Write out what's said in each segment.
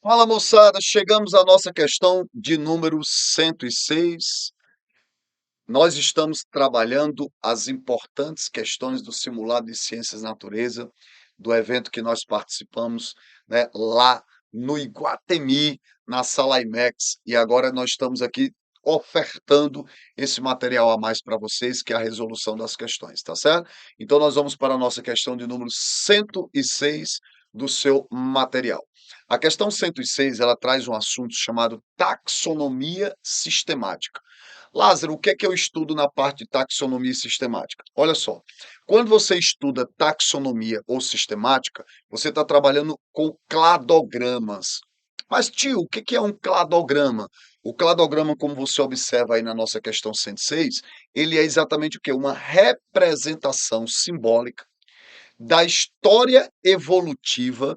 Fala moçada, chegamos à nossa questão de número 106. Nós estamos trabalhando as importantes questões do simulado de ciências da natureza, do evento que nós participamos, né, lá no Iguatemi, na Sala IMEX, e agora nós estamos aqui ofertando esse material a mais para vocês, que é a resolução das questões, tá certo? Então nós vamos para a nossa questão de número 106 do seu material. A questão 106, ela traz um assunto chamado taxonomia sistemática. Lázaro, o que é que eu estudo na parte de taxonomia sistemática? Olha só, quando você estuda taxonomia ou sistemática, você está trabalhando com cladogramas. Mas, tio, o que é um cladograma? O cladograma, como você observa aí na nossa questão 106, ele é exatamente o quê? Uma representação simbólica da história evolutiva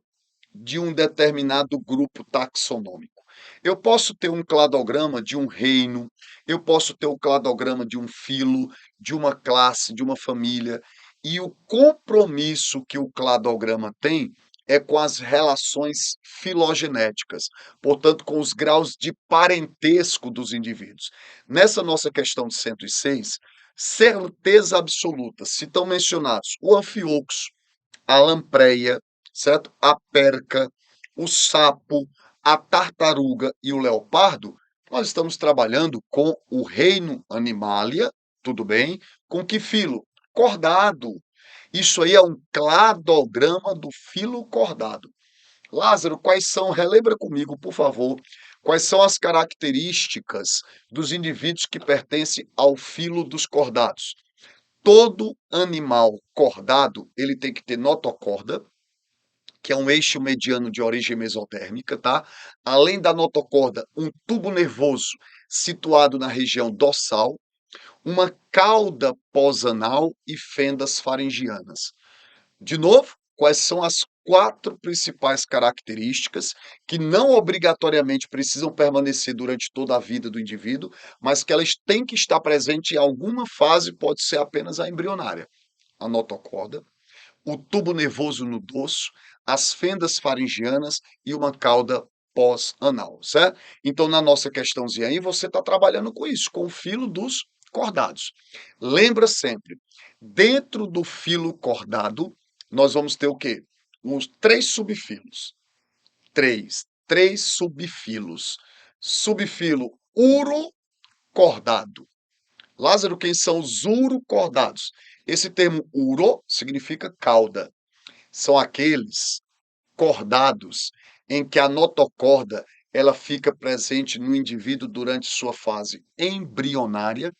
de um determinado grupo taxonômico. Eu posso ter um cladograma de um reino, eu posso ter o cladograma de um filo, de uma classe, de uma família, e o compromisso que o cladograma tem é com as relações filogenéticas, portanto, com os graus de parentesco dos indivíduos. Nessa nossa questão de 106, certeza absoluta, se estão mencionados o anfioxo, a lampreia, certo? A perca, o sapo, a tartaruga e o leopardo, nós estamos trabalhando com o reino Animalia, tudo bem? Com que filo? Cordado. Isso aí é um cladograma do filo cordado. Lázaro, quais são, relembra comigo, por favor, quais são as características dos indivíduos que pertencem ao filo dos cordados? Todo animal cordado, ele tem que ter notocorda, que é um eixo mediano de origem mesotérmica, tá? Além da notocorda, um tubo nervoso situado na região dorsal, uma cauda pós-anal e fendas faringianas. De novo, quais são as quatro principais características que não obrigatoriamente precisam permanecer durante toda a vida do indivíduo, mas que elas têm que estar presentes em alguma fase, pode ser apenas a embrionária. A notocorda, o tubo nervoso no dorso, as fendas faringianas e uma cauda pós-anal, certo? Então, na nossa questãozinha aí, você está trabalhando com isso, com o filo dos cordados. Lembra sempre, dentro do filo cordado, nós vamos ter o quê? Uns três subfilos. Três subfilos. Subfilo urocordado. Lázaro, quem são os urocordados? Esse termo uro significa cauda. São aqueles cordados em que a notocorda ela fica presente no indivíduo durante sua fase embrionária,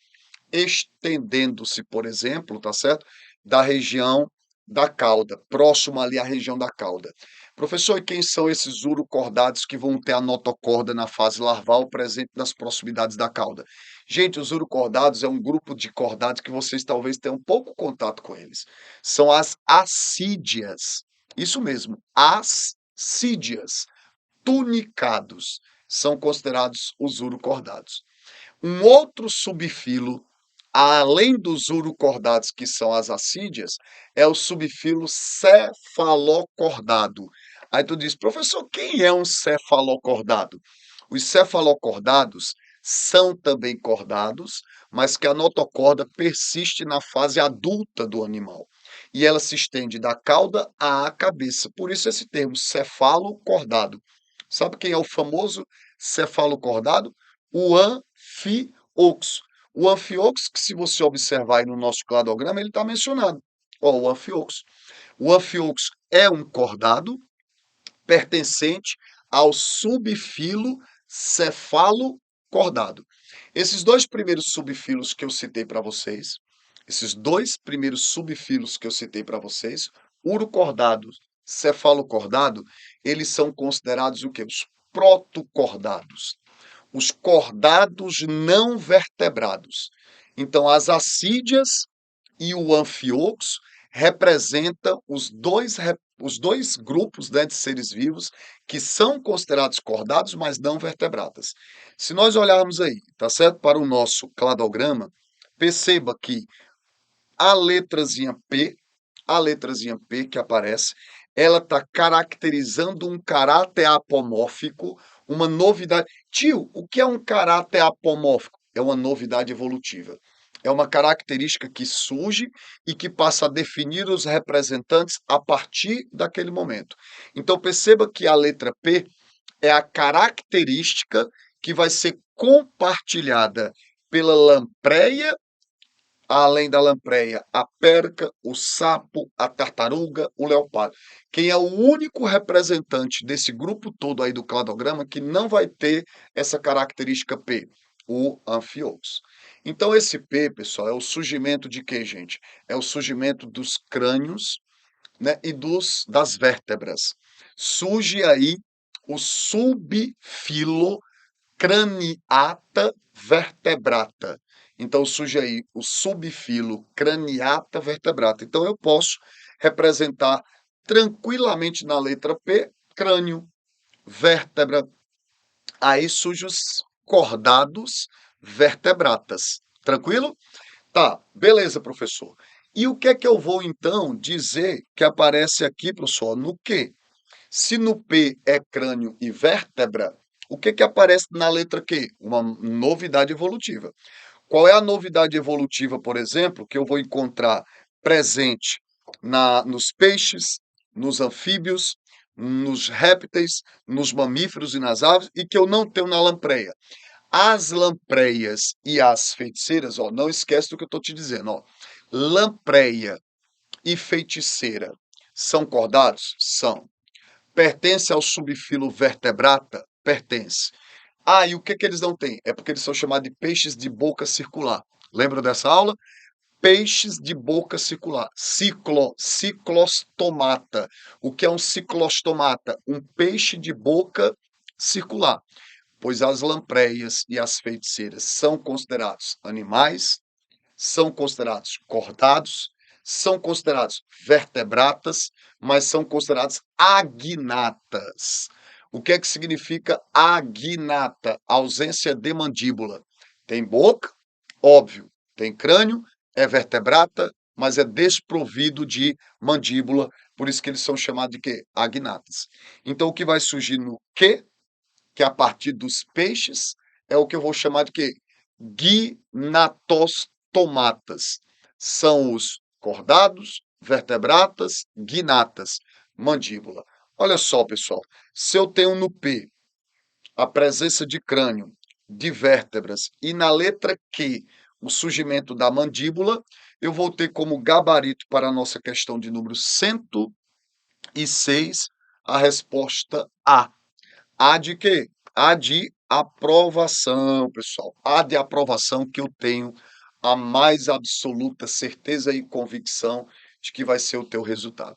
estendendo-se, por exemplo, tá certo? Da região da cauda, próximo ali à região da cauda. Professor, e quem são esses urocordados que vão ter a notocorda na fase larval presente nas proximidades da cauda? Gente, os urocordados é um grupo de cordados que vocês talvez tenham pouco contato com eles. São as assídeas. Isso mesmo, assídeas. Tunicados são considerados os urocordados. Um outro subfilo, além dos urocordados, que são as assídeas, é o subfilo cefalocordado. Aí tu diz, professor, quem é um cefalocordado? Os cefalocordados são também cordados, mas que a notocorda persiste na fase adulta do animal. E ela se estende da cauda à cabeça. Por isso esse termo cefalocordado. Sabe quem é o famoso cefalocordado? O anfioxo. O anfioxo, que se você observar aí no nosso cladograma, ele está mencionado. Ó, o anfioxo. O anfioxo é um cordado pertencente ao subfilo cefalocordado. Esses dois primeiros subfilos que eu citei para vocês, esses dois primeiros subfilos que eu citei para vocês, urocordado, cefalocordado, eles são considerados o quê? Os protocordados, os cordados não vertebrados. Então, as assídeas e o anfioxo representam os dois grupos, né, de seres vivos que são considerados cordados, mas não vertebradas. Se nós olharmos aí, tá certo? Para o nosso cladograma, perceba que a letrazinha P que aparece, ela está caracterizando um caráter apomórfico, uma novidade. Tio, o que é um caráter apomórfico? É uma novidade evolutiva. É uma característica que surge e que passa a definir os representantes a partir daquele momento. Então perceba que a letra P é a característica que vai ser compartilhada pela lampreia, além da lampreia, a perca, o sapo, a tartaruga, o leopardo. Quem é o único representante desse grupo todo aí do cladograma que não vai ter essa característica P? O anfiobos. Então esse P, pessoal, é o surgimento de quê, gente? É o surgimento dos crânios, né, e das vértebras. Surge aí o subfilo craniata vertebrata. Então surge aí o subfilo craniata vertebrata. Então eu posso representar tranquilamente na letra P, crânio, vértebra. Aí surgem os cordados vertebratas. Tranquilo? Tá, beleza, professor. E o que é que eu vou então dizer que aparece aqui, professor, no Q? Se no P é crânio e vértebra, o que que aparece na letra Q? Uma novidade evolutiva. Qual é a novidade evolutiva, por exemplo, que eu vou encontrar presente nos peixes, nos anfíbios, nos répteis, nos mamíferos e nas aves e que eu não tenho na lampreia? As lampreias e as feiticeiras, ó, não esquece do que eu estou te dizendo, ó. Lampreia e feiticeira são cordados? São. Pertence ao subfilo vertebrata? Pertence. Ah, e o que que eles não têm? É porque eles são chamados de peixes de boca circular. Lembra dessa aula? Peixes de boca circular. Ciclostomata. O que é um ciclostomata? Um peixe de boca circular. Pois as lampreias e as feiticeiras são considerados animais, são considerados cordados, são considerados vertebratas, mas são considerados agnatas. O que é que significa agnata? Ausência de mandíbula. Tem boca, óbvio, tem crânio, é vertebrata, mas é desprovido de mandíbula, por isso que eles são chamados de quê? Agnatas. Então o que vai surgir no que é a partir dos peixes, é o que eu vou chamar de quê? Gnatostomatas. São os cordados, vertebratas, gnatas, mandíbula. Olha só, pessoal, se eu tenho no P a presença de crânio, de vértebras e na letra Q o surgimento da mandíbula, eu vou ter como gabarito para a nossa questão de número 106 a resposta A. A de quê? A de aprovação, pessoal. A de aprovação que eu tenho a mais absoluta certeza e convicção de que vai ser o teu resultado.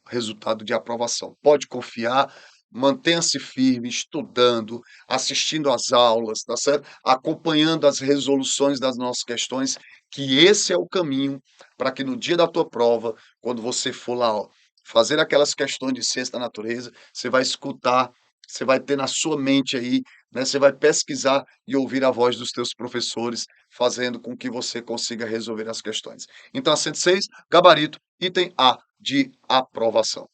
Resultado de aprovação. Pode confiar, mantenha-se firme, estudando, assistindo às aulas, tá certo? Acompanhando as resoluções das nossas questões, que esse é o caminho para que no dia da tua prova, quando você for lá, ó, fazer aquelas questões de ciência da natureza, você vai escutar, você vai ter na sua mente aí, né? Você vai pesquisar e ouvir a voz dos teus professores, fazendo com que você consiga resolver as questões. Então, a 106, gabarito, item A de aprovação.